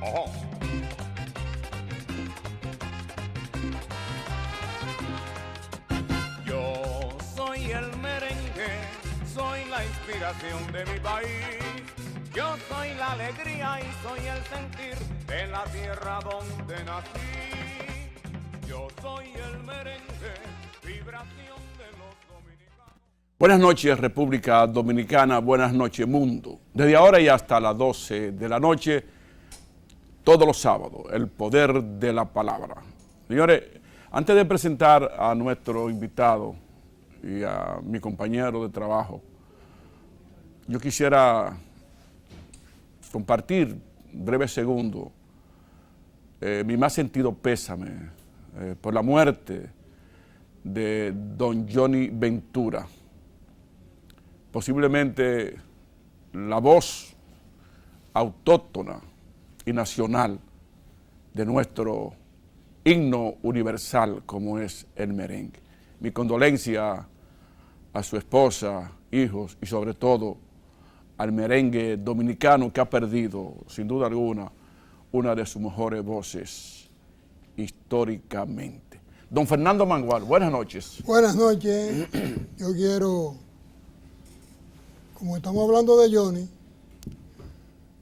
Ojo. Yo soy el merengue, soy la inspiración de mi país. Yo soy la alegría y soy el sentir de la tierra donde nací. Yo soy el merengue, vibración de los dominicanos. Buenas noches, República Dominicana. Buenas noches, mundo. Desde ahora y hasta las 12 de la noche, todos los sábados, el poder de la palabra. Señores, antes de presentar a nuestro invitado y a mi compañero de trabajo, yo quisiera compartir breves segundos mi más sentido pésame por la muerte de don Johnny Ventura, posiblemente la voz autóctona y nacional de nuestro himno universal como es el merengue. Mi condolencia a su esposa, hijos y sobre todo al merengue dominicano que ha perdido, sin duda alguna, una de sus mejores voces históricamente. Don Fernando Mangual, buenas noches. Buenas noches. Yo quiero, como estamos hablando de Johnny,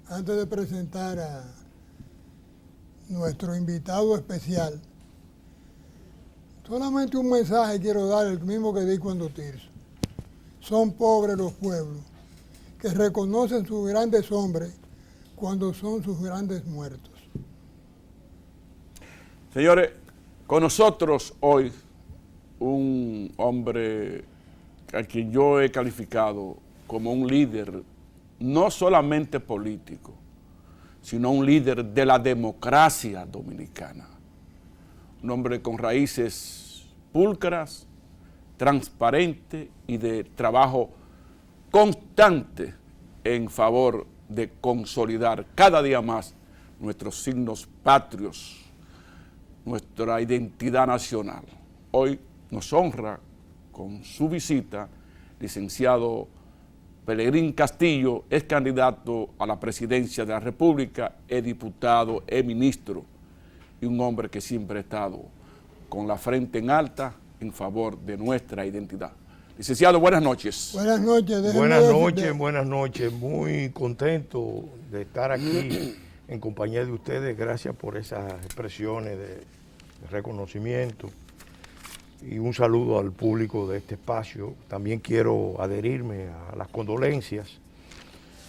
antes de presentar a nuestro invitado especial, solamente un mensaje quiero dar, el mismo que di cuando Tirso. Son pobres los pueblos que reconocen sus grandes hombres cuando son sus grandes muertos. Señores, con nosotros hoy un hombre a quien yo he calificado como un líder no solamente político, sino un líder de la democracia dominicana. Un hombre con raíces pulcras, transparente y de trabajo constante en favor de consolidar cada día más nuestros signos patrios, nuestra identidad nacional. Hoy nos honra con su visita, licenciado Pelegrín Castillo, es candidato a la presidencia de la República, es diputado, es ministro y un hombre que siempre ha estado con la frente en alta en favor de nuestra identidad. Licenciado, buenas noches. Buenas noches. Buenas noches. Muy contento de estar aquí en compañía de ustedes. Gracias por esas expresiones de reconocimiento. Y un saludo al público de este espacio. También quiero adherirme a las condolencias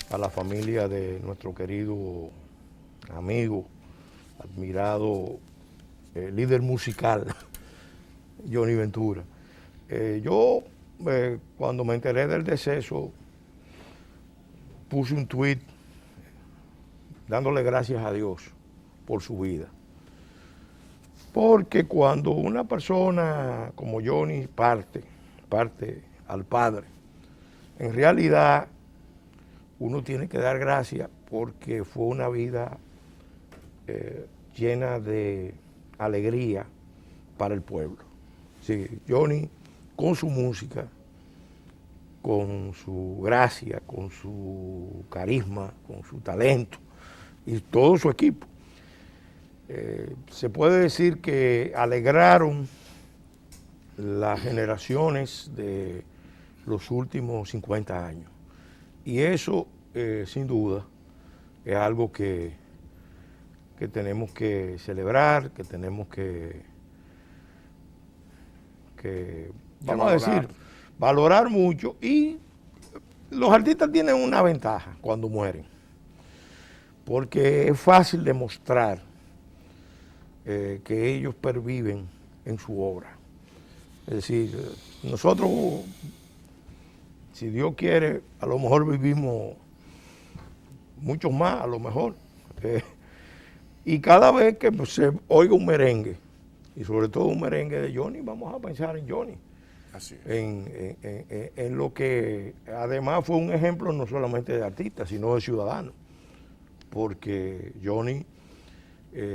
a la familia de nuestro querido amigo, admirado líder musical, Johnny Ventura. Cuando me enteré del deceso, puse un tuit dándole gracias a Dios por su vida. Porque cuando una persona como Johnny parte al Padre, en realidad uno tiene que dar gracias porque fue una vida llena de alegría para el pueblo. Sí, Johnny, con su música, con su gracia, con su carisma, con su talento y todo su equipo, se puede decir que alegraron las generaciones de los últimos 50 años. Y eso, sin duda, es algo que tenemos que celebrar, que tenemos que vamos a decir, valorar mucho. Y los artistas tienen una ventaja cuando mueren, porque es fácil demostrar que ellos perviven en su obra. Es decir, nosotros, si Dios quiere, a lo mejor vivimos muchos más, a lo mejor. Y cada vez que se oiga un merengue, y sobre todo un merengue de Johnny, vamos a pensar en Johnny. Así es. En lo que además fue un ejemplo no solamente de artista, sino de ciudadano. Porque Johnny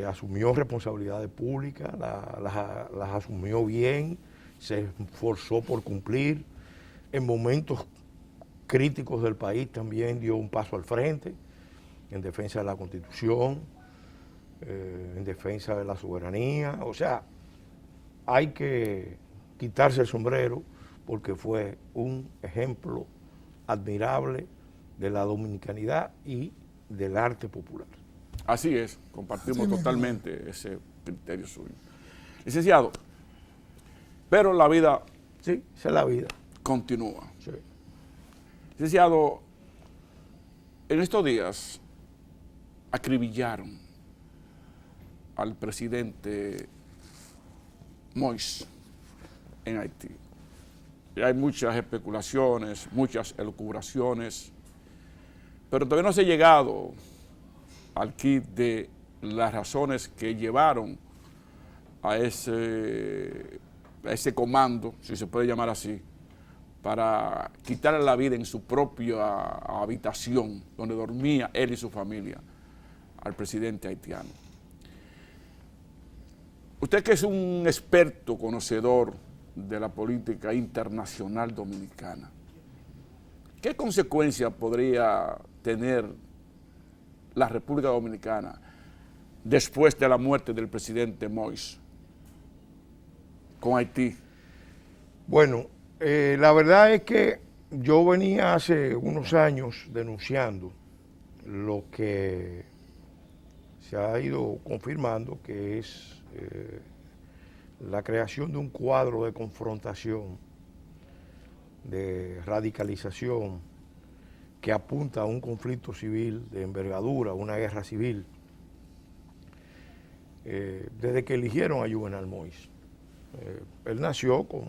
asumió responsabilidades públicas, las asumió bien, se esforzó por cumplir en momentos críticos del país también dio un paso al frente en defensa de la Constitución, en defensa de la soberanía. O sea, hay que quitarse el sombrero porque fue un ejemplo admirable de la dominicanidad y del arte popular. Así es, compartimos totalmente ese criterio suyo. Licenciado, pero la vida Sí, esa es la vida. continúa. Sí. Licenciado, en estos días acribillaron al presidente Moïse en Haití. Y hay muchas especulaciones, muchas elucubraciones, pero todavía no se ha llegado al quid de las razones que llevaron a ese comando, si se puede llamar así, para quitarle la vida en su propia habitación, donde dormía él y su familia, al presidente haitiano. Usted que es un experto conocedor de la política internacional dominicana, ¿qué consecuencias podría tener la República Dominicana después de la muerte del presidente Moïse con Haití? Bueno, la verdad es que yo venía hace unos años denunciando lo que se ha ido confirmando, que es la creación de un cuadro de confrontación, de radicalización, que apunta a un conflicto civil de envergadura, una guerra civil, desde que eligieron a Juvenal Moïse. Él nació con,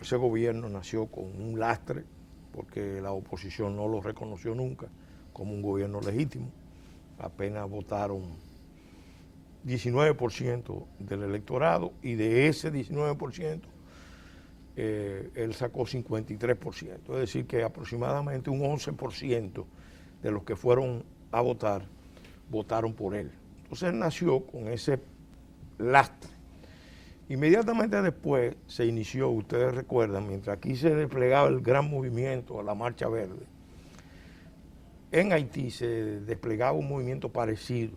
ese gobierno nació con un lastre, porque la oposición no lo reconoció nunca como un gobierno legítimo. Apenas votaron 19% del electorado, y de ese 19%, él sacó 53%. Es decir, que aproximadamente un 11% de los que fueron a votar, votaron por él. Entonces él nació con ese lastre. Inmediatamente después se inició, ustedes recuerdan, mientras aquí se desplegaba el gran movimiento a la Marcha Verde, en Haití se desplegaba un movimiento parecido,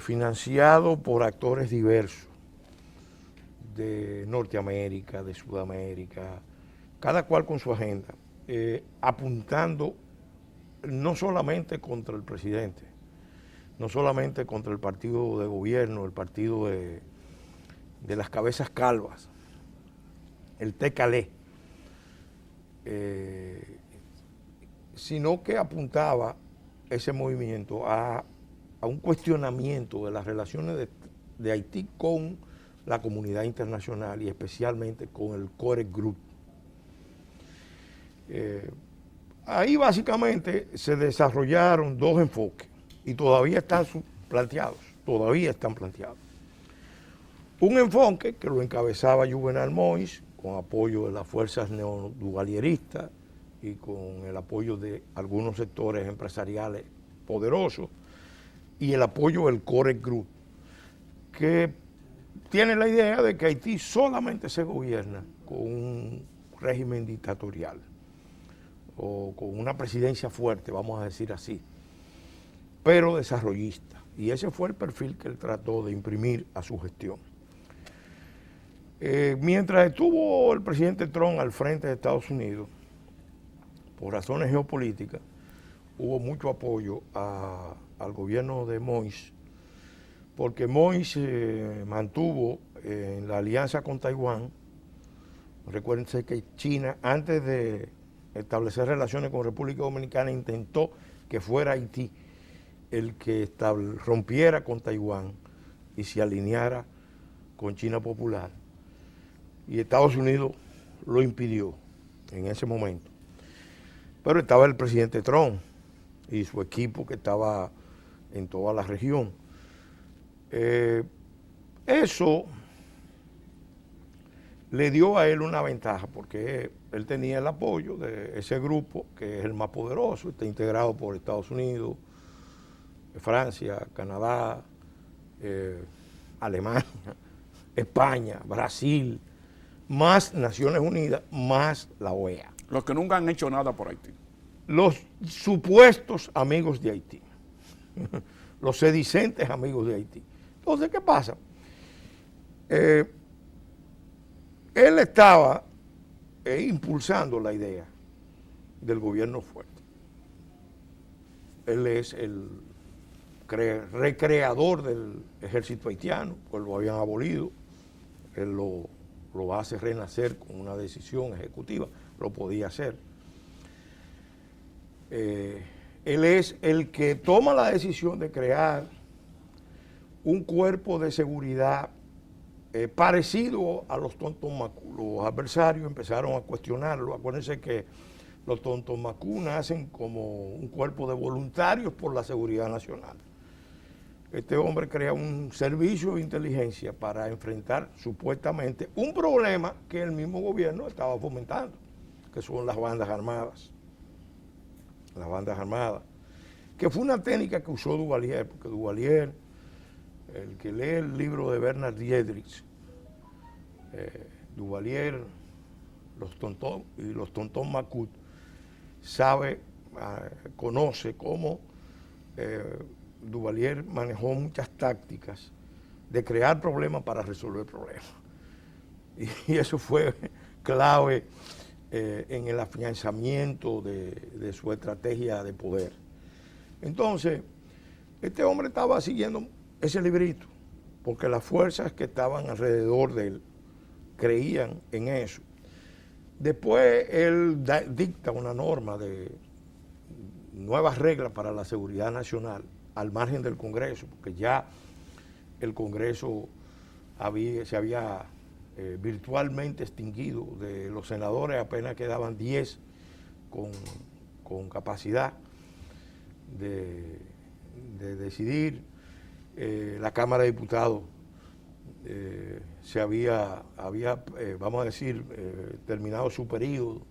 financiado por actores diversos, de Norteamérica, de Sudamérica, cada cual con su agenda, apuntando no solamente contra el presidente, no solamente contra el partido de gobierno, el partido de las cabezas calvas, el TKL, sino que apuntaba ese movimiento a un cuestionamiento de las relaciones de Haití con la comunidad internacional y especialmente con el Core Group. Ahí básicamente se desarrollaron dos enfoques y todavía están planteados. Un enfoque que lo encabezaba Juvenal Moïse, con apoyo de las fuerzas neoduvalieristas y con el apoyo de algunos sectores empresariales poderosos, y el apoyo del Core Group, que tiene la idea de que Haití solamente se gobierna con un régimen dictatorial o con una presidencia fuerte, vamos a decir así, pero desarrollista. Y ese fue el perfil que él trató de imprimir a su gestión. Mientras estuvo el presidente Trump al frente de Estados Unidos, por razones geopolíticas, hubo mucho apoyo al gobierno de Moïse, porque Moïse mantuvo en la alianza con Taiwán. Recuérdense que China, antes de establecer relaciones con República Dominicana, intentó que fuera Haití el que rompiera con Taiwán y se alineara con China Popular. Y Estados Unidos lo impidió en ese momento. Pero estaba el presidente Trump y su equipo que estaba en toda la región. Eso le dio a él una ventaja, porque él tenía el apoyo de ese grupo, que es el más poderoso, está integrado por Estados Unidos, Francia, Canadá, Alemania, España, Brasil, más Naciones Unidas, más la OEA. Los que nunca han hecho nada por Haití. Los supuestos amigos de Haití, los sedicentes amigos de Haití. Entonces, ¿qué pasa? Él estaba impulsando la idea del gobierno fuerte. Él es el recreador del ejército haitiano, pues lo habían abolido. Él lo hace renacer con una decisión ejecutiva, lo podía hacer. Él es el que toma la decisión de crear un cuerpo de seguridad parecido a los Tontomacú. Los adversarios empezaron a cuestionarlo. Acuérdense que los Tontomacú nacen como un cuerpo de voluntarios por la seguridad nacional. Este hombre crea un servicio de inteligencia para enfrentar supuestamente un problema que el mismo gobierno estaba fomentando, que son las bandas armadas. Las bandas armadas, que fue una técnica que usó Duvalier, porque Duvalier, el que lee el libro de Bernard Dietrich, Duvalier, los Tontón Macut, sabe, conoce cómo Duvalier manejó muchas tácticas de crear problemas para resolver problemas. Y eso fue clave en el afianzamiento de su estrategia de poder. Entonces, este hombre estaba siguiendo ese librito, porque las fuerzas que estaban alrededor de él creían en eso. Después él dicta una norma de nuevas reglas para la seguridad nacional al margen del Congreso, porque ya el Congreso se había virtualmente extinguido. De los senadores apenas quedaban 10 con capacidad de decidir. La Cámara de Diputados se había vamos a decir, terminado su periodo.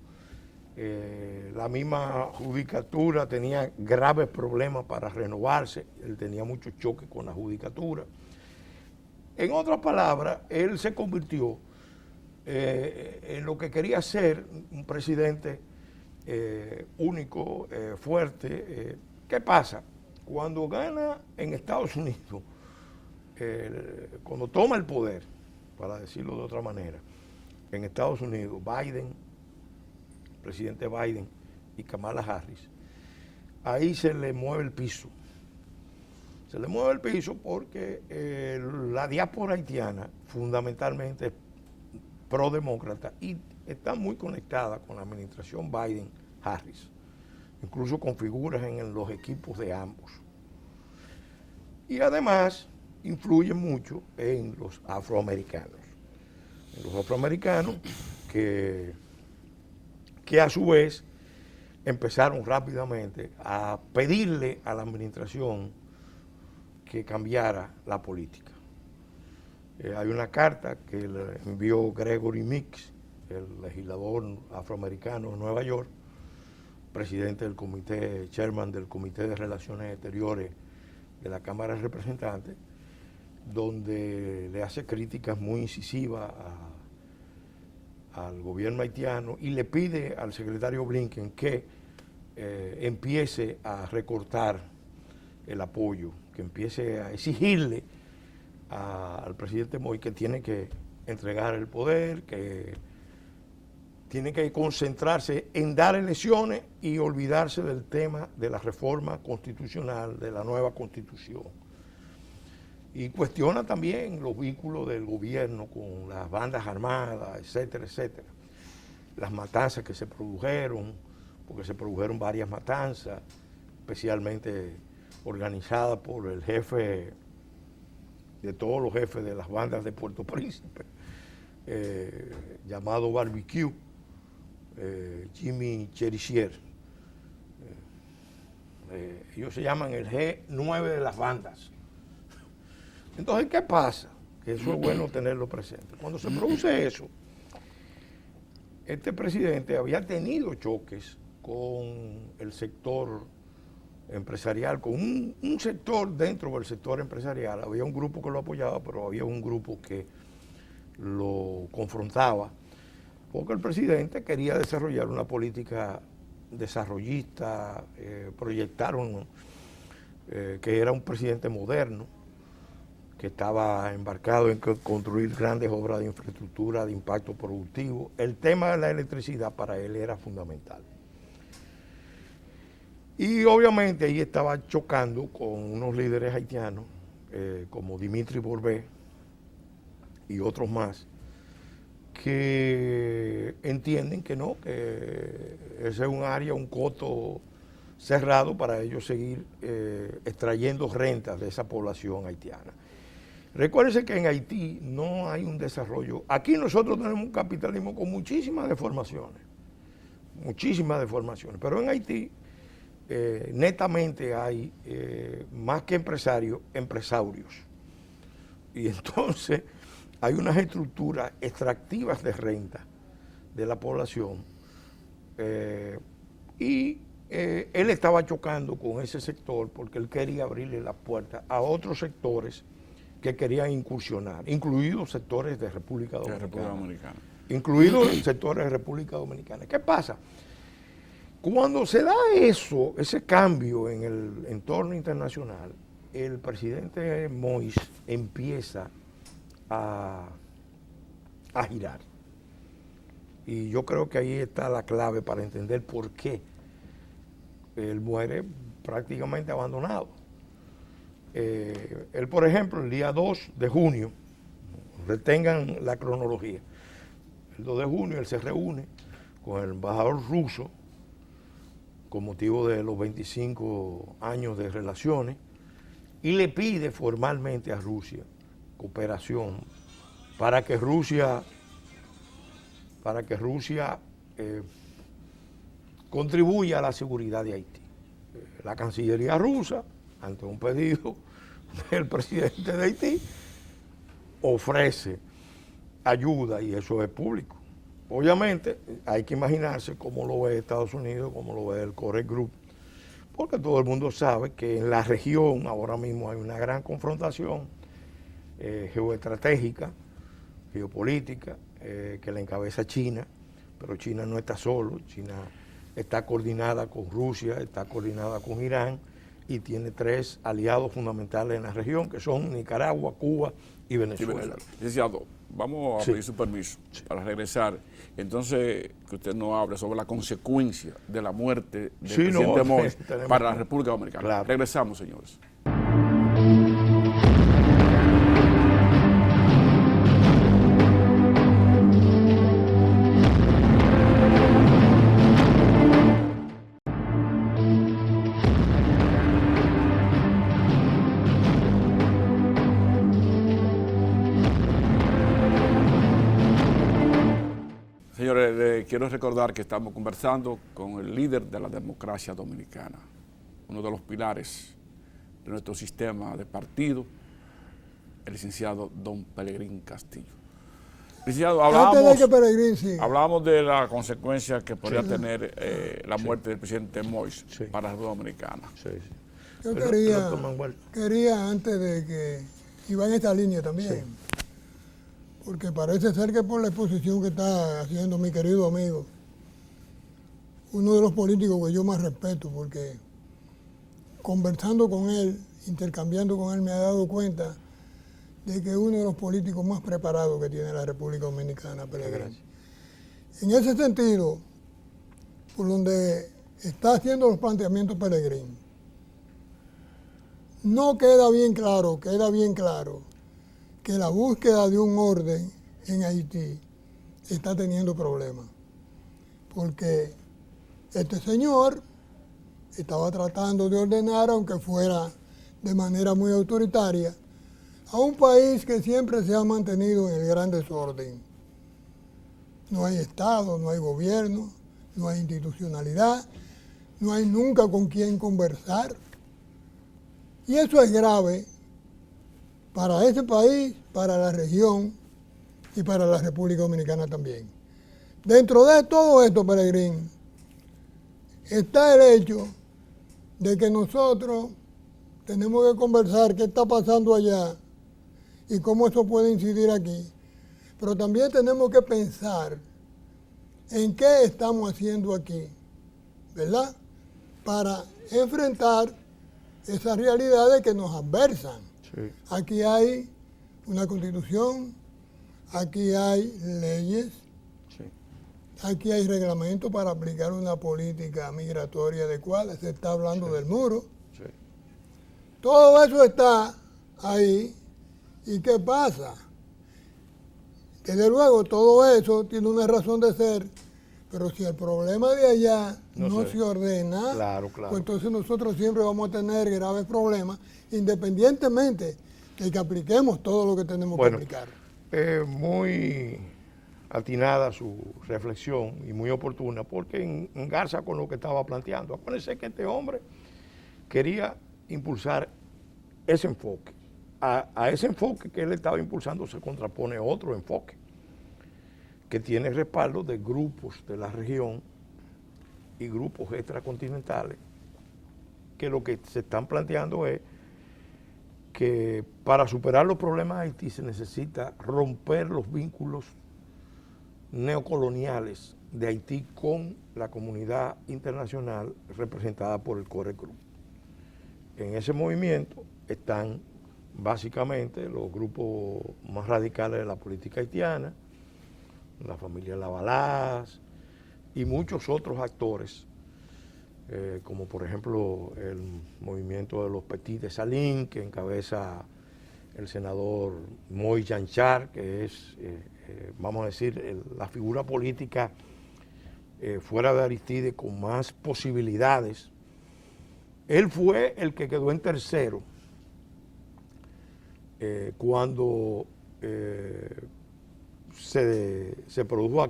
La misma judicatura tenía graves problemas para renovarse. Él tenía muchos choques con la judicatura. En otras palabras, él se convirtió en lo que quería ser un presidente único, fuerte. ¿Qué pasa? Cuando gana en Estados Unidos, cuando toma el poder, para decirlo de otra manera, en Estados Unidos, presidente Biden y Kamala Harris, ahí se le mueve el piso. Se le mueve el piso porque la diáspora haitiana fundamentalmente es prodemócrata y está muy conectada con la administración Biden-Harris, incluso con figuras en los equipos de ambos. Y además influyen mucho en los afroamericanos. En los afroamericanos que a su vez empezaron rápidamente a pedirle a la administración que cambiara la política. Hay una carta que le envió Gregory Meeks, el legislador afroamericano de Nueva York, presidente del comité, chairman del Comité de Relaciones Exteriores de la Cámara de Representantes, donde le hace críticas muy incisivas al gobierno haitiano y le pide al secretario Blinken que empiece a recortar el apoyo, que empiece a exigirle al presidente Moi que tiene que entregar el poder, que tiene que concentrarse en dar elecciones y olvidarse del tema de la reforma constitucional, de la nueva constitución. Y cuestiona también los vínculos del gobierno con las bandas armadas, etcétera, etcétera. Las matanzas que se produjeron, porque se produjeron varias matanzas, especialmente organizadas por el jefe de todos los jefes de las bandas de Puerto Príncipe, llamado Barbecue, Jimmy Cherizier. Ellos se llaman el G9 de las bandas. Entonces, ¿qué pasa? Que eso es bueno tenerlo presente. Cuando se produce eso, este presidente había tenido choques con el sector empresarial, con un sector dentro del sector empresarial. Había un grupo que lo apoyaba, pero había un grupo que lo confrontaba, porque el presidente quería desarrollar una política desarrollista, proyectaron que era un presidente moderno, que estaba embarcado en construir grandes obras de infraestructura de impacto productivo. El tema de la electricidad para él era fundamental. Y obviamente ahí estaba chocando con unos líderes haitianos, como Dimitri Bourbet y otros más, que entienden que no, que ese es un área, un coto cerrado para ellos seguir extrayendo rentas de esa población haitiana. Recuérdense que en Haití no hay un desarrollo. Aquí nosotros tenemos un capitalismo con muchísimas deformaciones, pero en Haití netamente hay más que empresarios, empresarios. Y entonces hay unas estructuras extractivas de renta de la población y él estaba chocando con ese sector porque él quería abrirle las puertas a otros sectores que querían incursionar, incluidos sectores de República Dominicana. Incluidos sectores de República Dominicana. ¿Qué pasa? Cuando se da eso, ese cambio en el entorno internacional, el presidente Moïse empieza a girar. Y yo creo que ahí está la clave para entender por qué él muere prácticamente abandonado. Él, por ejemplo, el día 2 de junio, retengan la cronología, el 2 de junio él se reúne con el embajador ruso con motivo de los 25 años de relaciones y le pide formalmente a Rusia cooperación para que Rusia contribuya a la seguridad de Haití. La Cancillería rusa, ante un pedido del presidente de Haití, ofrece ayuda y eso es público. Obviamente hay que imaginarse cómo lo ve Estados Unidos, cómo lo ve el Core Group, porque todo el mundo sabe que en la región ahora mismo hay una gran confrontación geoestratégica, geopolítica, que la encabeza China, pero China no está solo, China está coordinada con Rusia, está coordinada con Irán y tiene 3 aliados fundamentales en la región, que son Nicaragua, Cuba y Venezuela. Licenciado, vamos a pedir su permiso para regresar. Entonces, que usted nos hable sobre la consecuencia de la muerte del presidente Moïse para la República Dominicana. Claro. Regresamos, señores. Señores, quiero recordar que estamos conversando con el líder de la democracia dominicana, uno de los pilares de nuestro sistema de partido, el licenciado don Pelegrín Castillo. Licenciado, hablábamos de la consecuencia que podría tener la muerte del presidente Moïse para la República Dominicana. Yo quería, antes de que iba en esta línea también, porque parece ser que por la exposición que está haciendo mi querido amigo, uno de los políticos que yo más respeto, porque conversando con él, intercambiando con él, me ha dado cuenta de que es uno de los políticos más preparados que tiene la República Dominicana, Pelegrín. En ese sentido, por donde está haciendo los planteamientos Pelegrín, no queda bien claro que la búsqueda de un orden en Haití está teniendo problemas, porque este señor estaba tratando de ordenar, aunque fuera de manera muy autoritaria, a un país que siempre se ha mantenido en el gran desorden. No hay Estado, no hay gobierno, no hay institucionalidad, no hay nunca con quién conversar. Y eso es grave para ese país, para la región y para la República Dominicana también. Dentro de todo esto, Pelegrín, está el hecho de que nosotros tenemos que conversar qué está pasando allá y cómo eso puede incidir aquí. Pero también tenemos que pensar en qué estamos haciendo aquí, ¿verdad? Para enfrentar esas realidades que nos adversan. Sí. Aquí hay una constitución, aquí hay leyes, Sí. aquí hay reglamentos para aplicar una política migratoria adecuada. Se está hablando del muro. Sí. Todo eso está ahí. ¿Y qué pasa? Desde luego, todo eso tiene una razón de ser, pero si el problema de allá no se ordena, Claro, claro. pues entonces nosotros siempre vamos a tener graves problemas, independientemente de que apliquemos todo lo que tenemos que aplicar. Muy atinada su reflexión y muy oportuna, porque engarza con lo que estaba planteando. Acuérdense que este hombre quería impulsar ese enfoque. A ese enfoque que él estaba impulsando se contrapone otro enfoque que tiene respaldo de grupos de la región y grupos extracontinentales que lo que se están planteando es que para superar los problemas de Haití se necesita romper los vínculos neocoloniales de Haití con la comunidad internacional representada por el Core Group. En ese movimiento están básicamente los grupos más radicales de la política haitiana, la familia Lavalas y muchos otros actores, como por ejemplo el movimiento de los Petit de Salín, que encabeza el senador Moïse Janchar, que es, vamos a decir, la figura política fuera de Aristide con más posibilidades. Él fue el que quedó en tercero cuando se produjo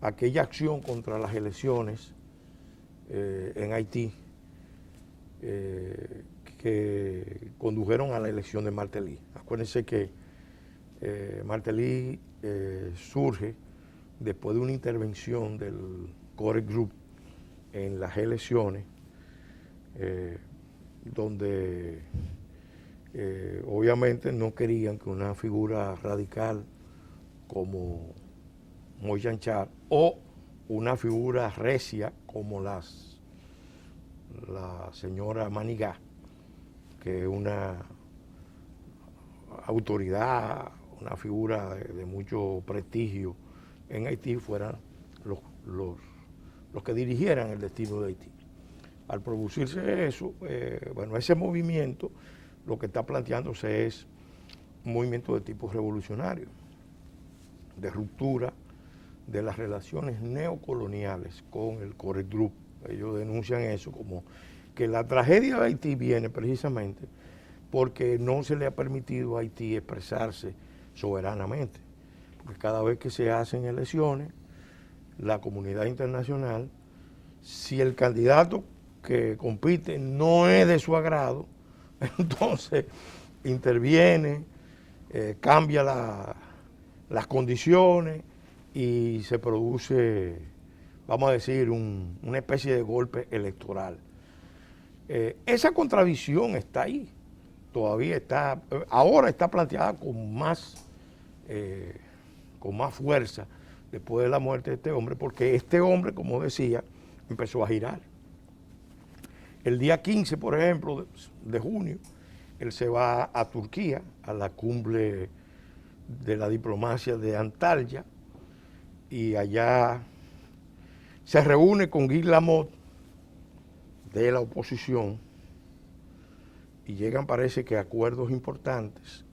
aquella acción contra las elecciones en Haití que condujeron a la elección de Martelly. Acuérdense que Martelly surge después de una intervención del Core Group en las elecciones, donde obviamente no querían que una figura radical como Moïse Janchar o una figura recia como la señora Manigá, que es una autoridad, una figura de mucho prestigio en Haití, fueran los que dirigieran el destino de Haití. Al producirse eso, bueno, ese movimiento lo que está planteándose es un movimiento de tipo revolucionario, de ruptura de las relaciones neocoloniales con el Core Group. Ellos denuncian eso como que la tragedia de Haití viene precisamente porque no se le ha permitido a Haití expresarse soberanamente. Porque cada vez que se hacen elecciones, la comunidad internacional, si el candidato que compite no es de su agrado, entonces interviene, cambia las condiciones y se produce, vamos a decir, una especie de golpe electoral. Esa contradicción está ahí, todavía está, ahora está planteada con más fuerza después de la muerte de este hombre, porque este hombre, como decía, empezó a girar. El día 15, por ejemplo, de junio, él se va a Turquía, a la cumbre de la diplomacia de Antalya, y allá se reúne con Guy Lamotte de la oposición y llegan, parece que, a acuerdos importantes,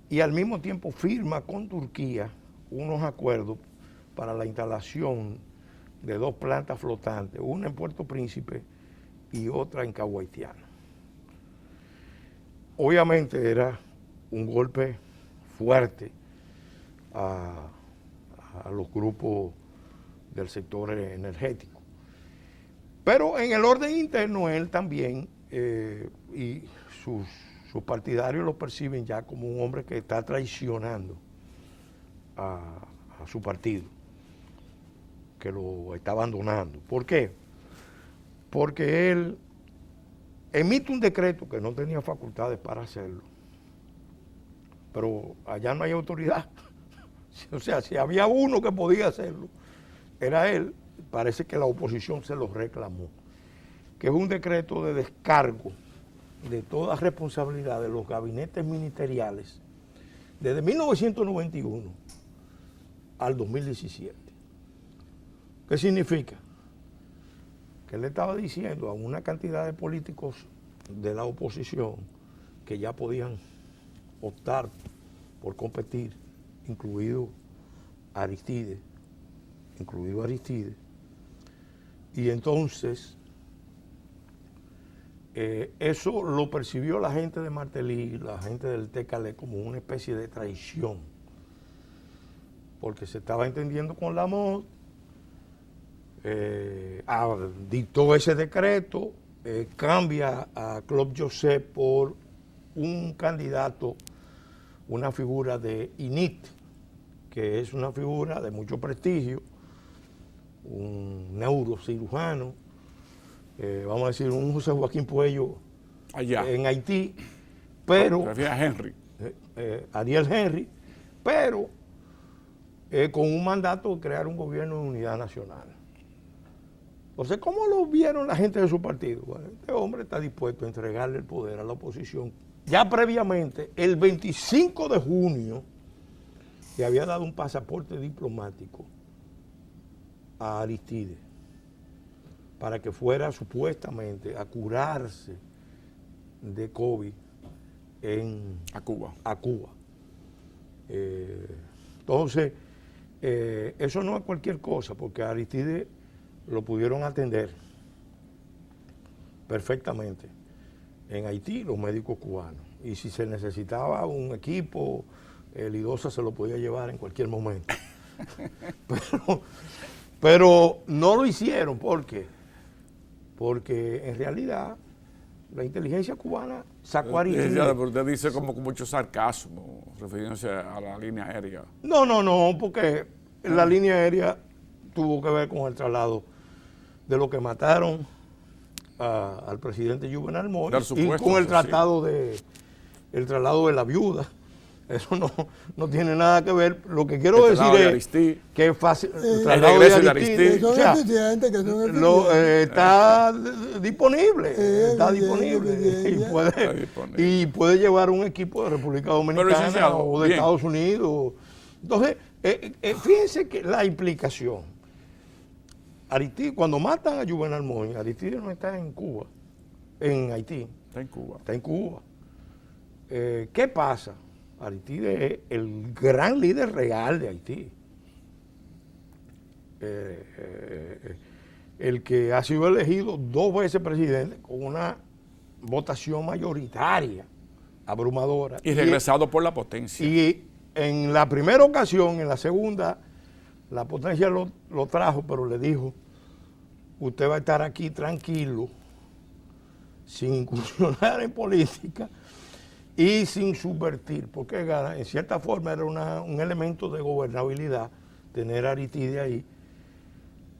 y al mismo tiempo firma con Turquía unos acuerdos para la instalación de 2 plantas flotantes, una en Puerto Príncipe y otra en Cabo Haitiano. Obviamente era un golpe fuerte a los grupos del sector energético. Pero en el orden interno él también y sus partidarios lo perciben ya como un hombre que está traicionando a su partido, que lo está abandonando. ¿Por qué? Porque él emite un decreto que no tenía facultades para hacerlo, pero allá no hay autoridad, O sea, si había uno que podía hacerlo, era él. Parece que la oposición se lo reclamó, que es un decreto de descargo de toda responsabilidad de los gabinetes ministeriales desde 1991 al 2017. ¿Qué significa? Que él le estaba diciendo a una cantidad de políticos de la oposición que ya podían optar por competir, incluido Aristides, y entonces eso lo percibió la gente de Martelly, la gente del TKL, como una especie de traición, porque se estaba entendiendo con la MOD, dictó ese decreto, cambia a Claude Joseph por un candidato, una figura de INIT, que es una figura de mucho prestigio, un neurocirujano, vamos a decir, un José Joaquín Puello allá en Haití, pero a Henry. Ariel Henry, pero con un mandato de crear un gobierno de unidad nacional. Entonces, ¿cómo lo vieron la gente de su partido? Bueno, este hombre está dispuesto a entregarle el poder a la oposición. Ya previamente, el 25 de junio, le había dado un pasaporte diplomático a Aristides para que fuera supuestamente a curarse de COVID A Cuba. Entonces, eso no es cualquier cosa, porque a Aristides lo pudieron atender perfectamente en Haití los médicos cubanos. Y si se necesitaba un equipo, el IDOSA se lo podía llevar en cualquier momento. Pero no lo hicieron. ¿Por qué? Porque en realidad la inteligencia cubana sacó a Aristides. Pero usted dice como con mucho sarcasmo, refiriéndose a la línea aérea. No, porque la línea aérea tuvo que ver con el traslado de lo que mataron al presidente Juvenal Moïse y con el traslado de la viuda. Eso no tiene nada que ver. Lo que quiero decir es que es fácil. El regreso de Aristides. O sea, está disponible. Está disponible. Y puede llevar un equipo de República Dominicana o de Estados Unidos. Entonces, fíjense que la implicación. Aristides, cuando matan a Juvenal Moïse, Aristides no está en Cuba, en Haití. Está en Cuba. Está en Cuba. ¿Qué pasa? Aristides es el gran líder real de Haití. El que ha sido elegido 2 veces presidente con una votación mayoritaria, abrumadora. Y regresado por la potencia. Y en la primera ocasión, en la segunda, la potencia lo trajo, pero le dijo, usted va a estar aquí tranquilo, sin incursionar en política y sin subvertir, porque en cierta forma era un elemento de gobernabilidad tener a Aristides ahí.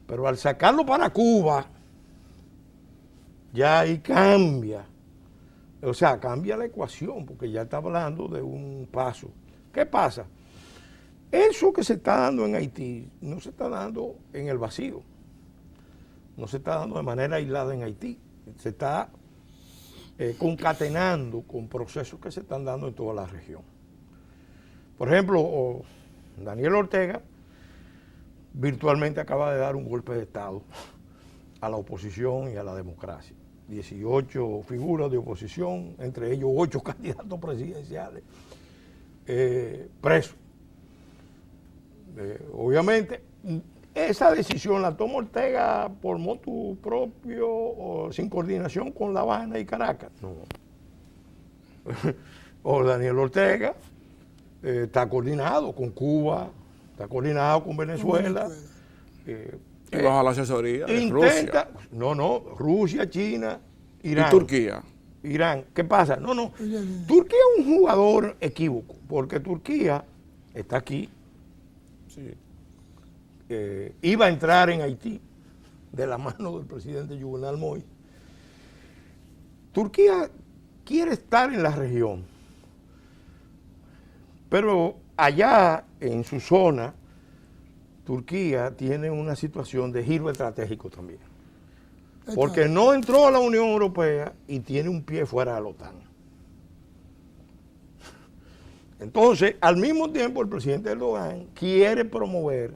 Pero al sacarlo para Cuba, ya ahí cambia. O sea, cambia la ecuación, porque ya está hablando de un paso. ¿Qué pasa? Eso que se está dando en Haití no se está dando en el vacío. No se está dando de manera aislada en Haití. Se está concatenando con procesos que se están dando en toda la región. Por ejemplo, Daniel Ortega virtualmente acaba de dar un golpe de Estado a la oposición y a la democracia. 18 figuras de oposición, entre ellos 8 candidatos presidenciales presos. Obviamente, esa decisión la toma Ortega por motu propio o sin coordinación con La Habana y Caracas. No. O Daniel Ortega está coordinado con Cuba, está coordinado con Venezuela. Y bajo la asesoría de intenta, Rusia. Rusia, China, Irán. Y Turquía. Irán. ¿Qué pasa? Turquía es un jugador equívoco, porque Turquía está aquí. Sí. Iba a entrar en Haití de la mano del presidente Juvenal Moïse. Turquía quiere estar en la región, pero allá en su zona, Turquía tiene una situación de giro estratégico también. Porque no entró a la Unión Europea y tiene un pie fuera de la OTAN. Entonces, al mismo tiempo, el presidente Erdogan quiere promover,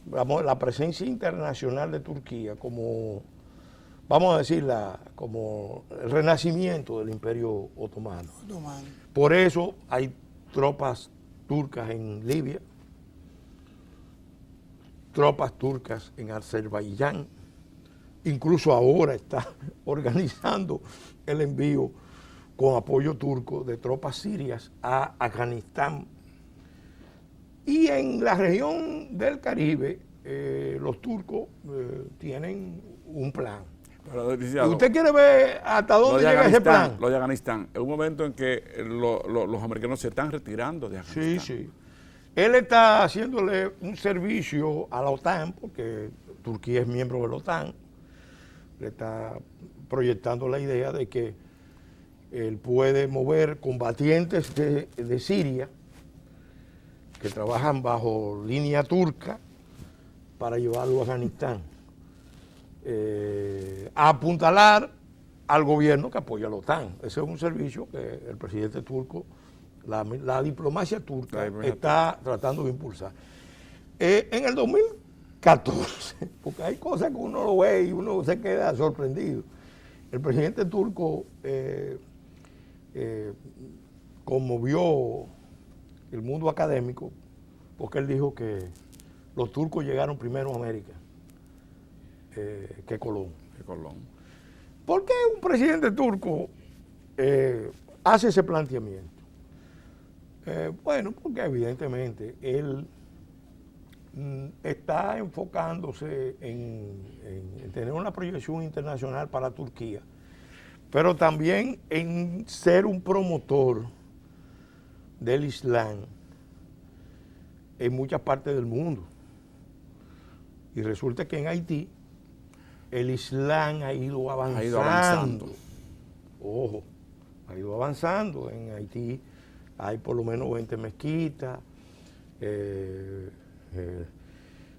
vamos, la presencia internacional de Turquía como, vamos a decirla, como el renacimiento del Imperio Otomano. Por eso hay tropas turcas en Libia, tropas turcas en Azerbaiyán, incluso ahora está organizando el envío con apoyo turco de tropas sirias a Afganistán. Y en la región del Caribe, los turcos tienen un plan. Pero, ¿Y usted quiere ver hasta dónde llega ese plan? Lo de Afganistán, es un momento en que los americanos se están retirando de Afganistán. Sí, sí. Él está haciéndole un servicio a la OTAN, porque Turquía es miembro de la OTAN. Le está proyectando la idea de que él puede mover combatientes de Siria que trabajan bajo línea turca para llevarlo a Afganistán. A apuntalar al gobierno que apoya a la OTAN. Ese es un servicio que el presidente turco, la diplomacia turca está tratando de impulsar. En el 2014, porque hay cosas que uno lo ve y uno se queda sorprendido, el presidente turco conmovió el mundo académico porque él dijo que los turcos llegaron primero a América que Colón. ¿Por qué un presidente turco hace ese planteamiento? Bueno, porque evidentemente él está enfocándose en tener una proyección internacional para Turquía, pero también en ser un promotor del Islam en muchas partes del mundo. Y resulta que en Haití el Islam ha ido avanzando. Ojo, ha ido avanzando. En Haití hay por lo menos 20 mezquitas,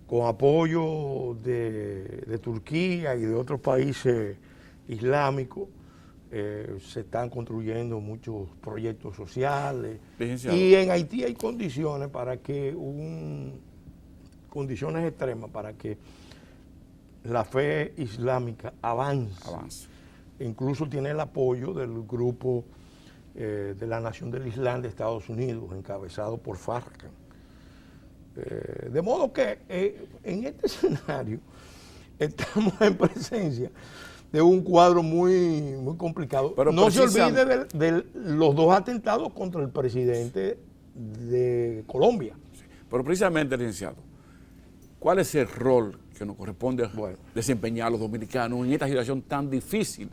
con apoyo de Turquía y de otros países islámicos. Se están construyendo muchos proyectos sociales. Y en Haití hay condiciones para que condiciones extremas para que la fe islámica avance. Incluso tiene el apoyo del grupo de la Nación del Islam de Estados Unidos, encabezado por Farrakhan. De modo que en este escenario estamos en presencia de un cuadro muy, muy complicado. Pero no se olvide de los dos atentados contra el presidente de Colombia. Sí. Pero precisamente, licenciado, ¿cuál es el rol que nos corresponde desempeñar a los dominicanos en esta situación tan difícil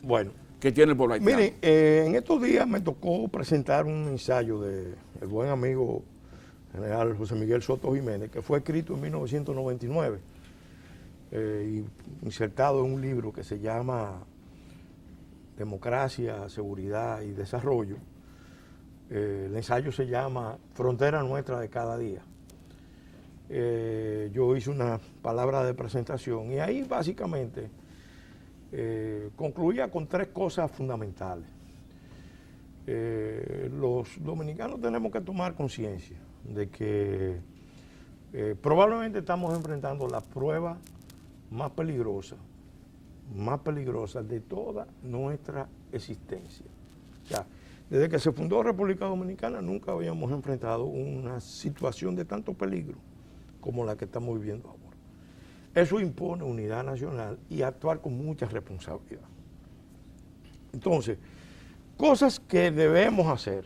que tiene el pueblo haitiano? Miren, en estos días me tocó presentar un ensayo del buen amigo general José Miguel Soto Jiménez, que fue escrito en 1999. Y insertado en un libro que se llama Democracia, Seguridad y Desarrollo. El ensayo se llama Frontera Nuestra de Cada Día. Yo hice una palabra de presentación y ahí básicamente concluía con 3 cosas fundamentales. Los dominicanos tenemos que tomar conciencia de que probablemente estamos enfrentando la prueba más peligrosa de toda nuestra existencia. O sea, desde que se fundó República Dominicana nunca habíamos enfrentado una situación de tanto peligro como la que estamos viviendo ahora. Eso impone unidad nacional y actuar con mucha responsabilidad. Entonces, cosas que debemos hacer.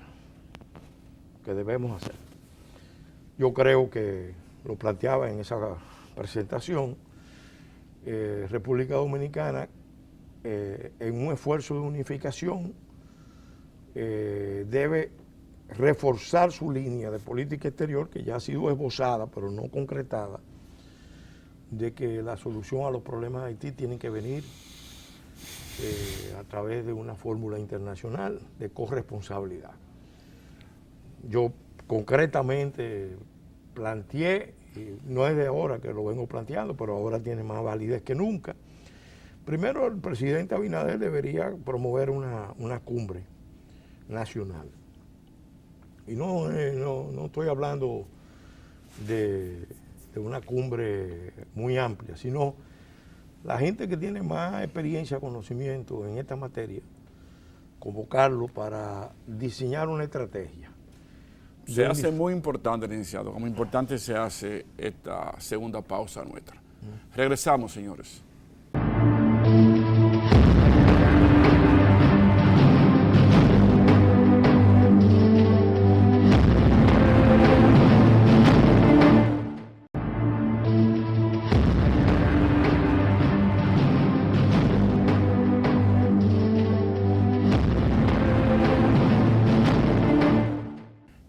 Yo creo que lo planteaba en esa presentación. República Dominicana, en un esfuerzo de unificación, debe reforzar su línea de política exterior, que ya ha sido esbozada, pero no concretada, de que la solución a los problemas de Haití tiene que venir a través de una fórmula internacional de corresponsabilidad. Yo concretamente planteé, y no es de ahora que lo vengo planteando, pero ahora tiene más validez que nunca. Primero, el presidente Abinader debería promover una cumbre nacional. Y no estoy hablando de una cumbre muy amplia, sino la gente que tiene más experiencia, conocimiento en esta materia, convocarlo para diseñar una estrategia. Se hace muy importante, licenciado, como importante se hace esta segunda pausa nuestra. Regresamos, señores.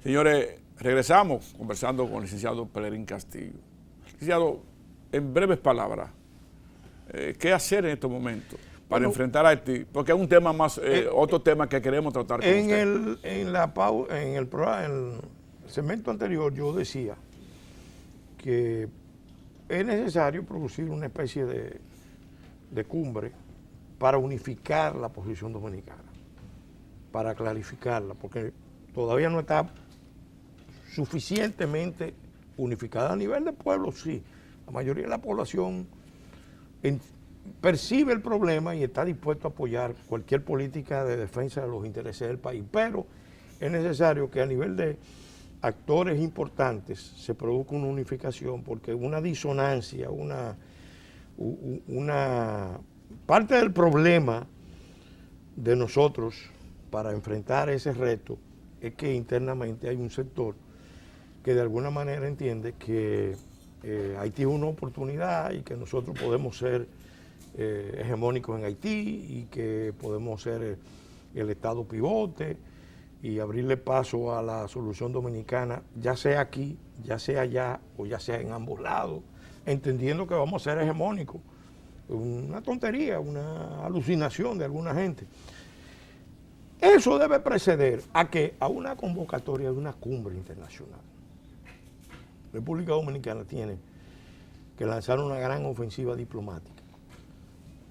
Señores, regresamos conversando con el licenciado Pelerín Castillo. Licenciado, en breves palabras, ¿qué hacer en estos momentos para enfrentar a Haití? Porque es un tema más, otro tema que queremos tratar con usted. En el segmento anterior yo decía que es necesario producir una especie de cumbre para unificar la posición dominicana, para clarificarla, porque todavía no está suficientemente unificada. A nivel de pueblo, sí. La mayoría de la población percibe el problema y está dispuesto a apoyar cualquier política de defensa de los intereses del país, pero es necesario que a nivel de actores importantes se produzca una unificación, porque una disonancia, una parte del problema de nosotros para enfrentar ese reto es que internamente hay un sector que de alguna manera entiende que Haití es una oportunidad y que nosotros podemos ser hegemónicos en Haití y que podemos ser el Estado pivote y abrirle paso a la solución dominicana, ya sea aquí, ya sea allá o ya sea en ambos lados, entendiendo que vamos a ser hegemónicos. Una tontería, una alucinación de alguna gente. Eso debe preceder a una convocatoria de una cumbre internacional. República Dominicana tiene que lanzar una gran ofensiva diplomática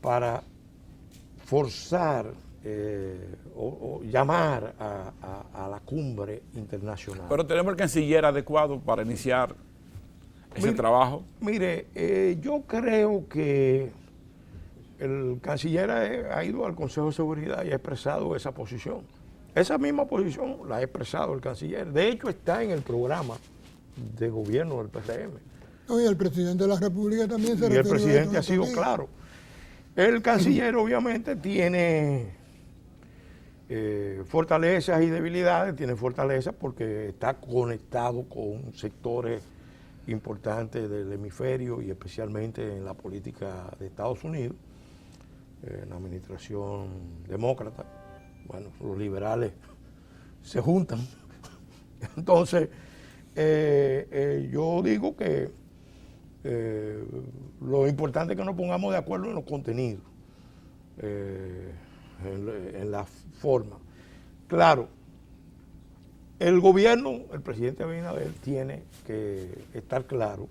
para forzar o llamar a la cumbre internacional. Pero tenemos el canciller adecuado para iniciar ese trabajo. Mire, yo creo que el canciller ha ido al Consejo de Seguridad y ha expresado esa posición. Esa misma posición la ha expresado el canciller. De hecho, está en el programa de gobierno del PRM. No, y el presidente de la República también se refirió a el presidente eso ha sido también. claro. El canciller obviamente tiene fortalezas y debilidades. Tiene fortalezas porque está conectado con sectores importantes del hemisferio y especialmente en la política de Estados Unidos, en la administración demócrata. Bueno, los liberales se juntan. Entonces, yo digo que lo importante es que nos pongamos de acuerdo en los contenidos, en la forma. Claro, el gobierno, el presidente Abinader, tiene que estar claro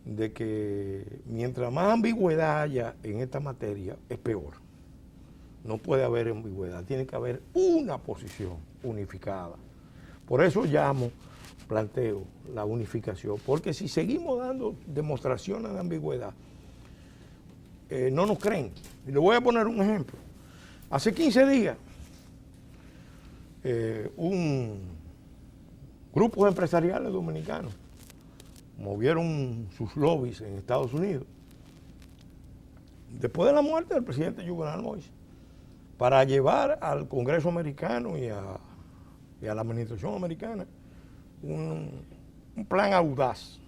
de que mientras más ambigüedad haya en esta materia, es peor. No puede haber ambigüedad, tiene que haber una posición unificada. Por eso planteo la unificación, porque si seguimos dando demostraciones de ambigüedad, no nos creen. Y le voy a poner un ejemplo. Hace 15 días, un grupo de empresariales dominicanos movieron sus lobbies en Estados Unidos, después de la muerte del presidente Juvenal Moïse, para llevar al Congreso americano y a la administración americana un plan audaz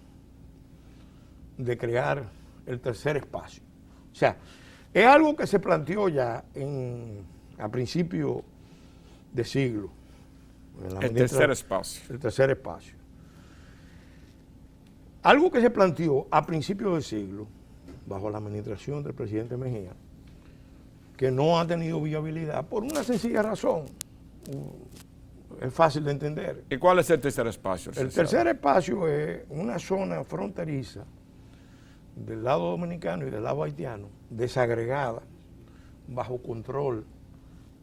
de crear el tercer espacio. O sea, es algo que se planteó ya a principios de siglo. El tercer espacio. El tercer espacio. Algo que se planteó a principios de siglo, bajo la administración del presidente Mejía, que no ha tenido viabilidad por una sencilla razón. es fácil de entender. ¿Y cuál es el tercer espacio? El tercer espacio es una zona fronteriza del lado dominicano y del lado haitiano, desagregada, bajo control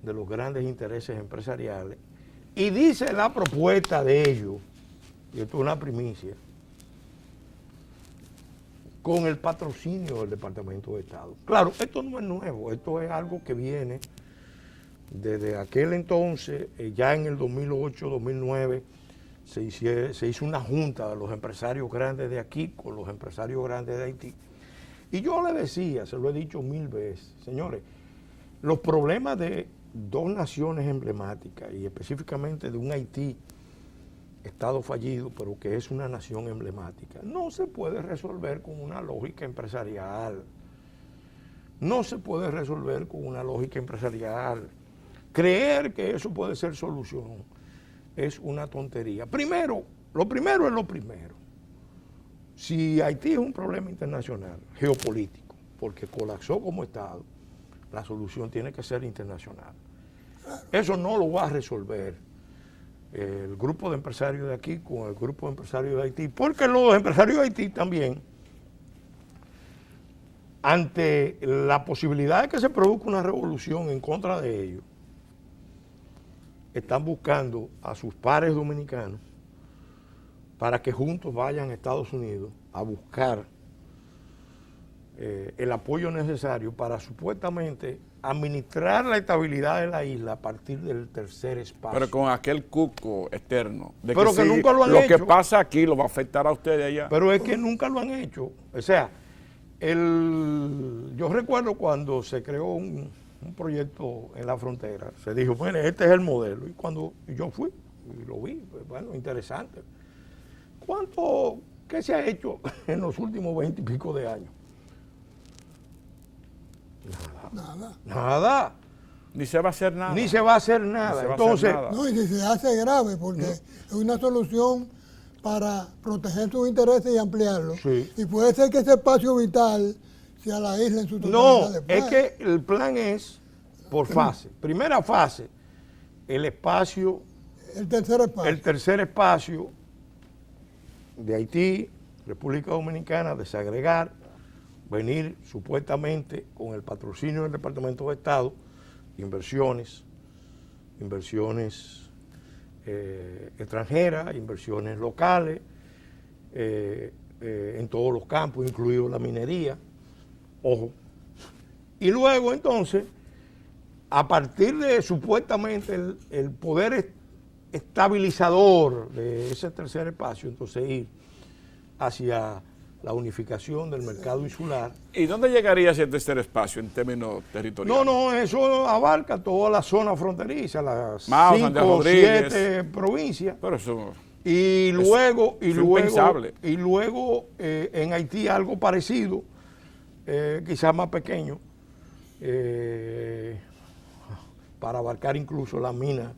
de los grandes intereses empresariales. Y dice la propuesta de ellos, y esto es una primicia, con el patrocinio del Departamento de Estado. Claro, esto no es nuevo, esto es algo que viene desde aquel entonces, ya en el 2008, 2009, se hizo una junta de los empresarios grandes de aquí con los empresarios grandes de Haití. Y yo le decía, se lo he dicho 1000 veces, señores, los problemas de dos naciones emblemáticas y específicamente de un Haití, Estado fallido, pero que es una nación emblemática, no se puede resolver con una lógica empresarial. No se puede resolver con una lógica empresarial. Creer que eso puede ser solución es una tontería. Primero, lo primero es lo primero. Si Haití es un problema internacional, geopolítico, porque colapsó como Estado, la solución tiene que ser internacional. Eso no lo va a resolver el grupo de empresarios de aquí con el grupo de empresarios de Haití, porque los empresarios de Haití también, ante la posibilidad de que se produzca una revolución en contra de ellos, están buscando a sus pares dominicanos para que juntos vayan a Estados Unidos a buscar el apoyo necesario para supuestamente administrar la estabilidad de la isla a partir del tercer espacio. Pero con aquel cuco externo. De pero que si nunca lo han lo hecho. que pasa aquí lo va a afectar a ustedes allá. Pero es que nunca lo han hecho. O sea, yo recuerdo cuando se creó un proyecto en la frontera, se dijo, bueno, este es el modelo. Y cuando yo fui y lo vi, pues, bueno, interesante. ¿Qué se ha hecho en los últimos 20 y pico de años? Nada. Ni se va a hacer nada. Ni se va a hacer nada. Entonces, no, y si se hace grave, porque es una solución para proteger sus intereses y ampliarlos. Sí. Y puede ser que ese espacio vital sea la isla en su totalidad. no, después. es que el plan es por fase. Primera fase, el espacio, El tercer espacio. el tercer espacio de Haití, República Dominicana, desagregar, venir supuestamente con el patrocinio del Departamento de Estado, inversiones extranjeras, inversiones locales, en todos los campos, incluido la minería, ojo. Y luego entonces, a partir de supuestamente el poder estabilizador de ese tercer espacio, entonces ir hacia la unificación del mercado insular. ¿Y dónde llegaría ese tercer espacio en términos territoriales? No, eso abarca toda la zona fronteriza, las Mao, Santa 5 o Rodríguez. 7 provincias. Pero eso... Y luego, impensable. En Haití algo parecido, quizás más pequeño, para abarcar incluso la mina.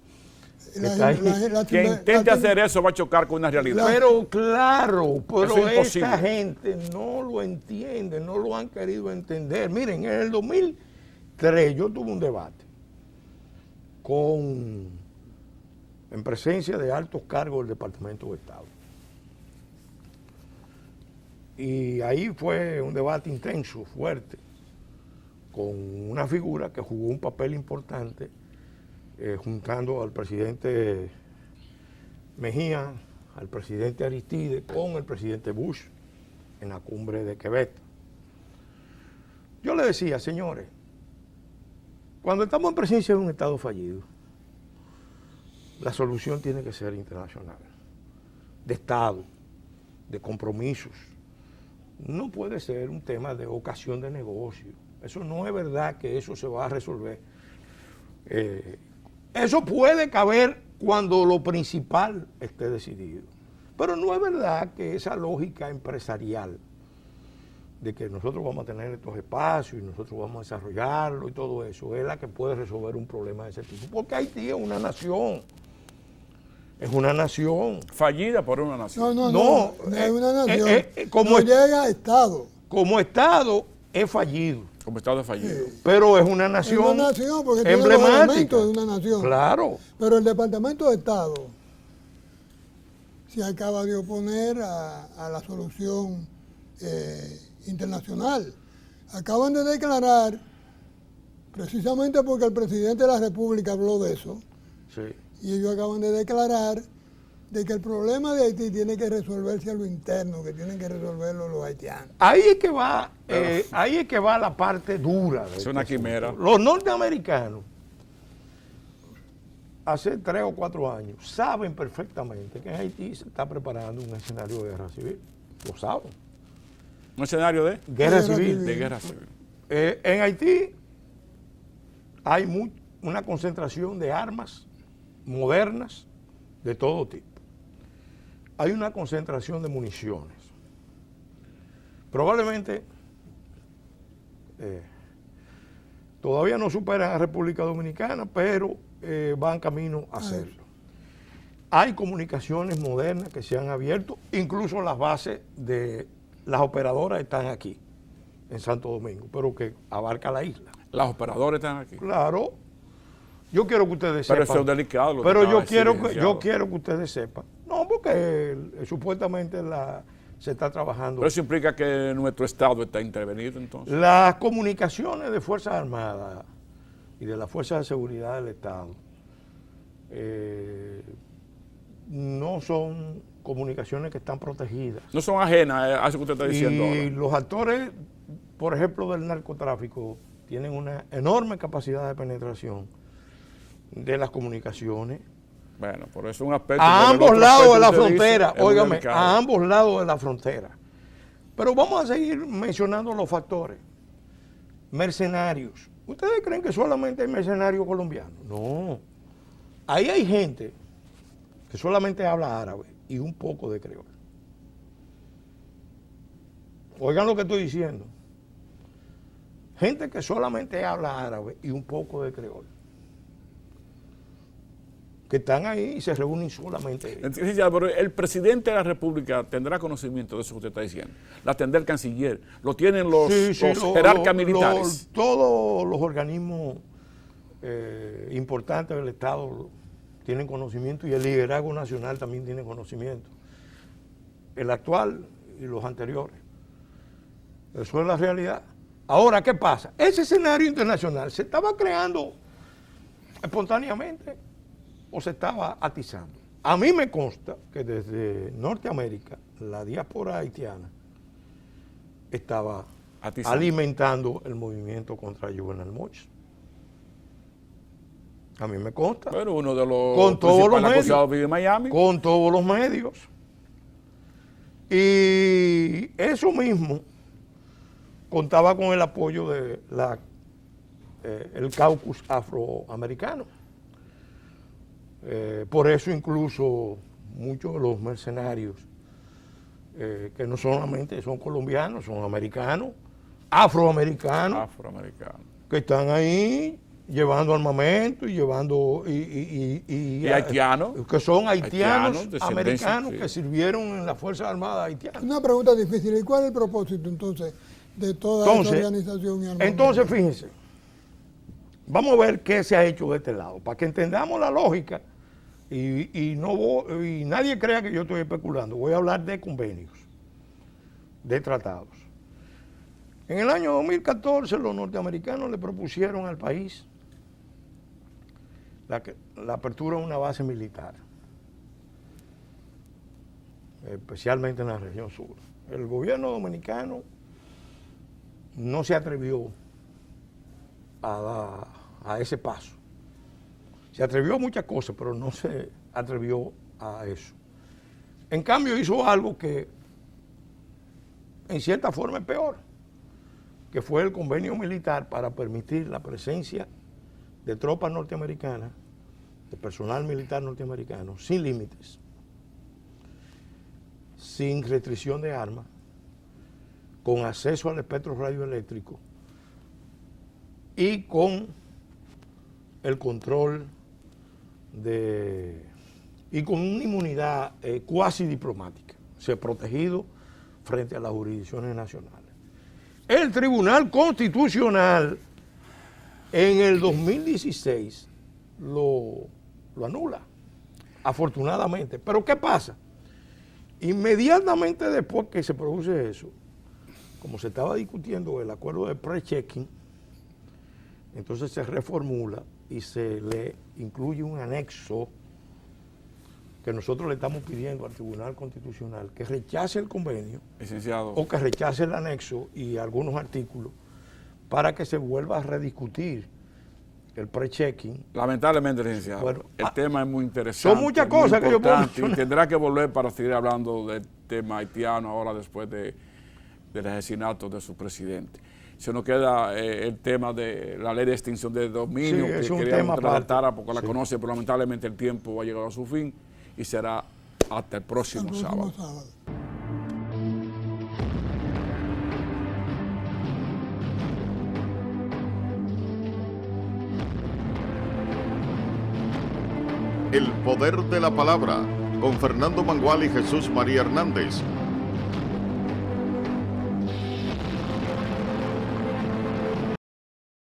Quien intente hacer eso va a chocar con una realidad. Pero claro, Eso es imposible. esta gente no lo entiende, no lo han querido entender. Miren, en el 2003 yo tuve un debate en presencia de altos cargos del Departamento de Estado. Y ahí fue un debate intenso, fuerte, con una figura que jugó un papel importante, juntando al presidente Mejía, al presidente Aristide, con el presidente Bush en la cumbre de Quebec. Yo le decía, señores, cuando estamos en presencia de un Estado fallido, la solución tiene que ser internacional, de Estado, de compromisos. No puede ser un tema de ocasión de negocio. Eso no es verdad que eso se va a resolver. Eso puede caber cuando lo principal esté decidido. Pero no es verdad que esa lógica empresarial de que nosotros vamos a tener estos espacios y nosotros vamos a desarrollarlo y todo eso es la que puede resolver un problema de ese tipo. Porque Haití es una nación. Es una nación. Fallida por una nación. No es una nación. Como no llega a Estado. Como Estado es fallido. como Estado fallido. Pero es una nación, Es una nación porque tiene los emblemática. elementos de una nación. Claro. Pero el Departamento de Estado se acaba de oponer a la solución internacional. Acaban de declarar, precisamente porque el presidente de la República habló de eso, Sí. y ellos acaban de declarar de que el problema de Haití tiene que resolverse a lo interno, que tienen que resolverlo los haitianos. Ahí es que va la parte dura. Es una quimera. Los norteamericanos, hace 3 o 4 años, saben perfectamente que en Haití se está preparando un escenario de guerra civil. Lo saben. Un escenario de Guerra civil. guerra civil. En Haití hay una concentración de armas modernas de todo tipo. Hay una concentración de municiones. Probablemente todavía no superan a República Dominicana, pero van camino a hacerlo. Hay comunicaciones modernas que se han abierto, incluso las bases de las operadoras están aquí, en Santo Domingo, pero que abarca la isla. Los operadores están aquí. Claro. Yo quiero que ustedes Pero sepan. eso es delicado. Lo que Pero acaba yo de decir, quiero licenciado. que ustedes sepan. No, porque supuestamente se está trabajando. Pero eso implica que nuestro Estado está intervenido entonces. Las comunicaciones de Fuerzas Armadas y de las Fuerzas de Seguridad del Estado no son comunicaciones que están protegidas. No son ajenas a eso que usted está diciendo Y ahora. los actores, por ejemplo, del narcotráfico, tienen una enorme capacidad de penetración de las comunicaciones Bueno, por eso es un aspecto. a pero el ambos otro lados aspecto de la que usted dice frontera, es muy óigame, delicado. a ambos lados de la frontera. Pero vamos a seguir mencionando los factores. Mercenarios. ¿Ustedes creen que solamente hay mercenarios colombianos? No. Ahí hay gente que solamente habla árabe y un poco de creol. Oigan lo que estoy diciendo. Gente que solamente habla árabe y un poco de creol. Que están ahí y se reúnen solamente ellos. Entonces, ya, pero el presidente de la República tendrá conocimiento de eso que usted está diciendo. La tendrá el canciller. Lo tienen los jerarcas militares. Todos los organismos importantes del Estado tienen conocimiento y el liderazgo nacional también tiene conocimiento. El actual y los anteriores. Eso es la realidad. Ahora, ¿qué pasa? Ese escenario internacional se estaba creando espontáneamente o se estaba atizando. A mí me consta que desde Norteamérica, la diáspora haitiana estaba Atizando. alimentando el movimiento contra Juvenal Moïse. A mí me consta. Pero uno de los Con todos los principales medios. acusados vive en Miami. Con todos los medios. Y eso mismo contaba con el apoyo de el caucus afroamericano. Por eso incluso muchos de los mercenarios, que no solamente son colombianos, son americanos, afroamericanos, que están ahí llevando armamento y llevando y haitianos, que son haitianos, de americanos, sí, que sirvieron en las Fuerzas Armadas haitianas. Una pregunta difícil. ¿Y cuál es el propósito entonces de toda esta organización y armamento? Entonces, fíjense, vamos a ver qué se ha hecho de este lado, para que entendamos la lógica y nadie crea que yo estoy especulando. Voy a hablar de convenios, de tratados. En el año 2014 los norteamericanos le propusieron al país la apertura de una base militar, especialmente en la región sur. El gobierno dominicano no se atrevió a ese paso. Se atrevió a muchas cosas, pero no se atrevió a eso. En cambio hizo algo que en cierta forma es peor, que fue el convenio militar para permitir la presencia de tropas norteamericanas, de personal militar norteamericano, sin límites, sin restricción de armas, con acceso al espectro radioeléctrico y con el control y con una inmunidad cuasi diplomática, o sea, protegido frente a las jurisdicciones nacionales. El Tribunal Constitucional en el 2016 lo anula, afortunadamente. Pero ¿qué pasa? Inmediatamente después que se produce eso, como se estaba discutiendo el acuerdo de pre-checking, entonces se reformula y se le incluye un anexo que nosotros le estamos pidiendo al Tribunal Constitucional que rechace el convenio, licenciado, o que rechace el anexo y algunos artículos para que se vuelva a rediscutir el pre-checking. lamentablemente, licenciado, Bueno, el tema es muy interesante. son muchas cosas que yo puedo mencionar. Y tendrá que volver para seguir hablando del tema haitiano ahora después del asesinato de su presidente. Se nos queda el tema de la ley de extinción de dominio, Sí, es que un queríamos tema que la tratara aparte. porque la Sí. conoce, pero lamentablemente el tiempo ha llegado a su fin y será hasta el próximo El próximo sábado. sábado. El poder de la palabra, con Fernando Mangual y Jesús María Hernández,